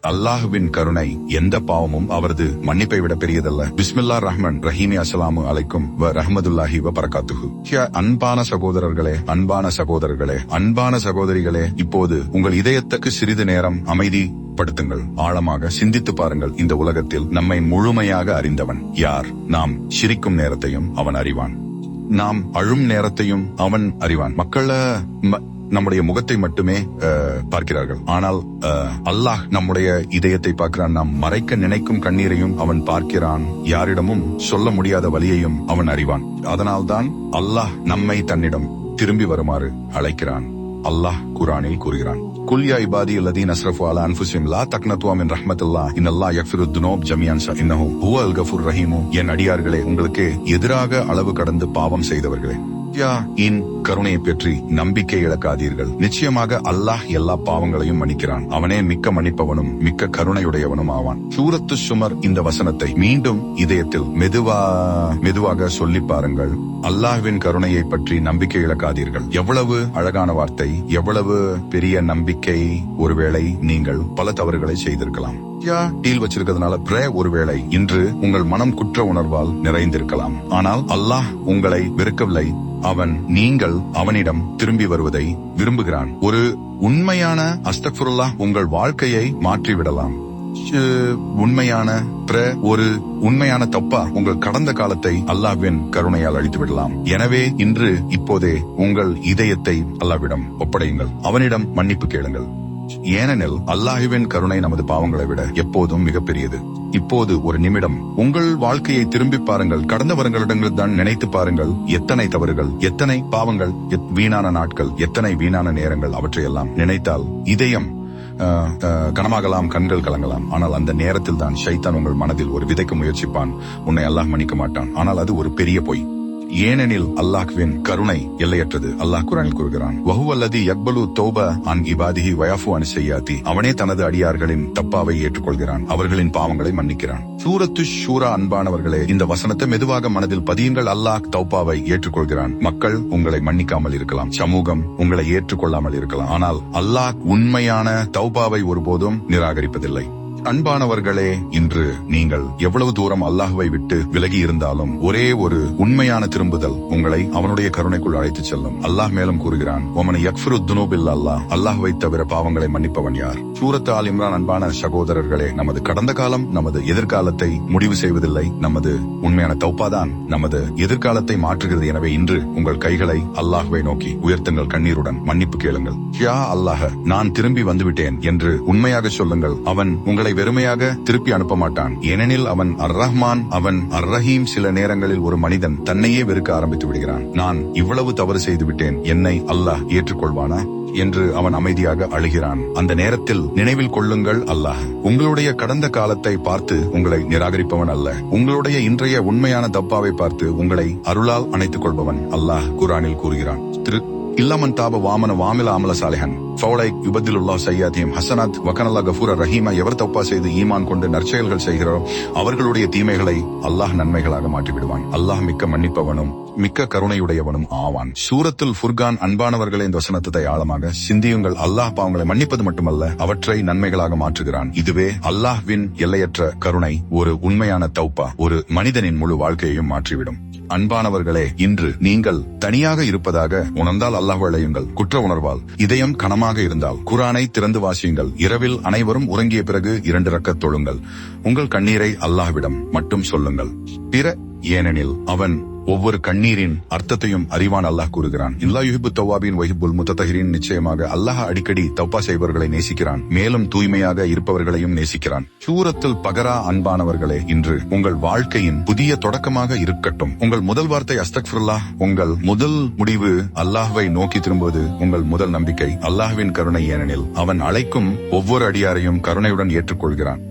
அல்லாஹுவின் கருணை எந்த பாவமும் அவரது மன்னிப்பை விட பெரியதல்ல. பிஸ்மில்லா ரஹ்மான் ரஹீமி. அஸ்ஸலாமு அலைக்கும் வ ரஹ்மத்துல்லாஹி வ பரகாத்துஹு. அன்பான சகோதரர்களே, அன்பான சகோதரர்களே, அன்பான சகோதரிகளே, இப்போது உங்கள் இதயத்துக்கு சிறிது நேரம் அமைதி படுத்துங்கள். ஆழமாக சிந்தித்து பாருங்கள். இந்த உலகத்தில் நம்மை முழுமையாக அறிந்தவன் யார்? நாம் சிரிக்கும் நேரத்தையும் அவன் அறிவான், நாம் அழும் நேரத்தையும் அவன் அறிவான். நம்முடைய முகத்தை மட்டுமே பார்க்கிறார்கள், ஆனால் அல்லாஹ் நம்முடைய இதயத்தை பார்க்கிறான். நாம் மறைக்க நினைக்கும் கண்ணீரையும் அவன் பார்க்கிறான். யாரிடமும் சொல்ல முடியாத வலியையும் அவன் அறிவான். அதனால்தான் அல்லாஹ் நம்மை தன்னிடம் திரும்பி வருமாறு அழைக்கிறான். அல்லாஹ் குர்ஆனில் கூறுகிறான், குல் யா இபாதி அல்லதீன அஸ்ரஃபு அலா அன்ஃபுஸிஹிம் லா தக்னது மின் ரஹ்மத்தில்லாஹ் இன்னல்லாஹ் யக்ஃபிருத் துனூப் ஜமீஅன் இன்னஹு ஹுவல் கஃபூர் ரஹீம். என் அடியார்களே, உங்களுக்கு எதிராக அளவு கடந்து பாவம் செய்தவர்களே, இன் கருணையை பற்றி நம்பிக்கை இழக்காதீர்கள். நிச்சயமாக அல்லாஹ் எல்லா பாவங்களையும் மன்னிக்கிறான். அவனே மிக்க மன்னிப்பவனும் மிக்க கருணையுடையவனும் ஆவான். சூரத்து சுமர் இந்த வசனத்தை மீண்டும் இதயத்தில் மெதுவாக சொல்லி பாருங்கள். அல்லாஹ்வின் கருணையை பற்றி நம்பிக்கை இழக்காதீர்கள். எவ்வளவு அழகான வார்த்தை, எவ்வளவு பெரிய நம்பிக்கை. ஒருவேளை நீங்கள் பல தவறுகளை செய்திருக்கலாம். டீல் வச்சிருக்கிறதுனால ஒருவேளை இன்று உங்கள் மனம் குற்ற உணர்வால் நிறைந்திருக்கலாம். ஆனால் அல்லாஹ் உங்களை வெறுக்கவில்லை. நீங்கள் அவனிடம் திரும்பி வருவதை விரும்புகிறான். ஒரு உண்மையான அஸ்தக்ஃபிருல்லாஹ் உங்கள் வாழ்க்கையை மாற்றிவிடலாம். ஒரு உண்மையான தப்பா உங்கள் கடந்த காலத்தை அல்லாஹ்வின் கருணையால் அழித்து விடலாம். எனவே இப்போதே உங்கள் இதயத்தை அல்லாஹ்விடம் ஒப்படையுங்கள். அவனிடம் மன்னிப்பு கேளுங்கள். ஏனெனில் அல்லாஹ்வின் கருணை நமது பாவங்களை விட எப்போதும் மிகப்பெரியது. இப்போது ஒரு நிமிடம் உங்கள் வாழ்க்கையை திரும்பி பாருங்கள். கடந்த வருடங்களில் தான் நினைத்து பாருங்கள். எத்தனை தவறுகள், எத்தனை பாவங்கள், வீணான நாட்கள், எத்தனை வீணான நேரங்கள். அவற்றையெல்லாம் நினைத்தால் இதயம் கனமாகலாம், கண்கள் கலங்கலாம். ஆனால் அந்த நேரத்தில் தான் ஷைத்தான் உங்கள் மனதில் ஒரு விதைக்க முயற்சிப்பான். உன்னை அல்லாஹ் மன்னிக்க மாட்டான். ஆனால் அது ஒரு பெரிய பொய். ஏனெனில் அல்லாஹ்வின் கருணை எல்லையற்றது. அல்லாஹ் குர்ஆனில் கூறுகிறான், வஹுவல்லதி யக்பலு தௌப அன் இபாதிஹி வயஃபு அன் ஸய்யாத்தி. அவனே தனது அடியார்களின் தப்பாவை ஏற்றுக்கொள்கிறான், அவர்களின் பாவங்களை மன்னிக்கிறான். சூரத்து ஷூரா. அன்பானவர்களே, இந்த வசனத்தை மெதுவாக மனதில் பதியுங்கள். அல்லாஹ் தௌபாவை ஏற்றுக்கொள்கிறான். மக்கள் உங்களை மன்னிக்காமல் இருக்கலாம், சமூகம் உங்களை ஏற்றுக்கொள்ளாமல் இருக்கலாம், ஆனால் அல்லாஹ் உண்மையான தௌபாவை ஒருபோதும் நிராகரிப்பதில்லை. அன்பானவர்களே, இன்று நீங்கள் எவ்வளவு தூரம் அல்லாஹ்வை விட்டு விலகி இருந்தாலும் ஒரே ஒரு உண்மையான திரும்புதல் உங்களை அவனுடைய கருணைக்குள் அழைத்துச் செல்லும். அல்லாஹ் மேலும் கூறுகிறான், ஒமன் யக்ஃபிருத் துனூப் இல்லா அல்லாஹ். அல்லாஹ்வை தவிர பாவங்களை மன்னிப்பவன் யார்? சூரத் ஆல் இம்ரான். அன்பான சகோதரர்களே, நமது கடந்த காலம் நமது எதிர்காலத்தை முடிவு செய்வதில்லை. நமது உண்மையான தௌபாதான் நமது எதிர்காலத்தை மாற்றுகிறது. எனவே இன்று உங்கள் கைகளை அல்லாஹ்வை நோக்கி உயர்த்துங்கள். கண்ணீருடன் மன்னிப்பு கேளுங்கள். யா அல்லாஹ், நான் திரும்பி வந்துவிட்டேன் என்று உண்மையாக சொல்லுங்கள். அவன் உங்களை வெறுமையாக திருப்பி அனுப்ப மாட்டான். ஏனெனில் அவன் அர் ரஹ்மான், அவன் அர் ரஹீம். சில நேரங்களில் ஒரு மனிதன் தன்னையே வெறுக்க ஆரம்பித்து விடுகிறான். நான் இவ்வளவு தவறு செய்து விட்டேன், என்னை அல்லாஹ் ஏற்றுக்கொள்வானா என்று அவன் அமைதியாக அழுகிறான். அந்த நேரத்தில் நினைவில் கொள்ளுங்கள், அல்லாஹ் உங்களுடைய கடந்த காலத்தை பார்த்து உங்களை நிராகரிப்பவன் அல்ல. உங்களுடைய இன்றைய உண்மையான தப்பாவை பார்த்து உங்களை அருளால் அணைத்துக் கொள்பவன். அல்லாஹ் குர்ஆனில் கூறுகிறான், இல்லமன் தாப வாமன வாமில அமல சாலிஹன் ஃபௌலை யுபதிலுல்லாஹ் சய்யாத்திஹிம் ஹஸனாத் வகனல்லாஹ் கஃபூரர் ரஹீமா. எவர் தப்பா செய்து ஈமான் கொண்டு நற்செயல்கள் செய்கிறாரோ அவர்களுடைய தீமைகளை அல்லாஹ் நன்மைகளாக மாற்றிவிடுவான். அல்லாஹ் மிக்க மன்னிப்பவனும் மிக்க கருணையுடையவனும் ஆவான். சூரத்துல் ஃபுர்கான். அன்பானவர்களே, இந்த வசனத்தை ஆழமாக சிந்தியுங்கள். அல்லாஹ் பாவங்களை மன்னிப்பது மட்டுமல்ல, அவற்றை நன்மைகளாக மாற்றுகிறான். இதுவே அல்லாஹ்வின் எல்லையற்ற கருணை. ஒரு உண்மையான தௌபா ஒரு மனிதனின் முழு வாழ்க்கையையும் மாற்றிவிடும். அன்பானவர்களே, இன்று நீங்கள் தனியாக இருப்பதாக உணர்ந்தால் அல்லாஹ் அழையுங்கள். குற்ற உணர்வால் இதயம் கனமாக இருந்தால் குர்ஆனை திறந்து வாசியுங்கள். இரவில் அனைவரும் உறங்கிய பிறகு 2 ரக்கத் தொழுங்கள். உங்கள் கண்ணீரை அல்லாஹ்விடம் மட்டும் சொல்லுங்கள். ஏனெனில் அவன் ஒவ்வொரு கண்ணீரின் அர்த்தத்தையும் அறிவான். அல்லாஹ் கூறுகிறான், இல்லா யுஹிப்பு தவ்வாபின் வஹிப்புல் முத்ததஹிரின். நிச்சயமாக அல்லாஹ் அடிக்கடி தௌபா செய்பவர்களை நேசிக்கிறான், மேலும் தூய்மையாக இருப்பவர்களையும் நேசிக்கிறான். சூரத்துல் பகரா. அன்பானவர்களே, இன்று உங்கள் வாழ்க்கையின் புதிய தொடக்கமாக இருக்கட்டும். உங்கள் முதல் வார்த்தை அஸ்தக்ஃபிருல்லாஹ். உங்கள் முதல் முடிவு அல்லாஹ்வை நோக்கி திரும்புவது. உங்கள் முதல் நம்பிக்கை அல்லாஹ்வின் கருணை. ஏனெனில் அவன் அழைக்கும் ஒவ்வொரு அடியாரையும் கருணையுடன் ஏற்றுக்கொள்கிறான்.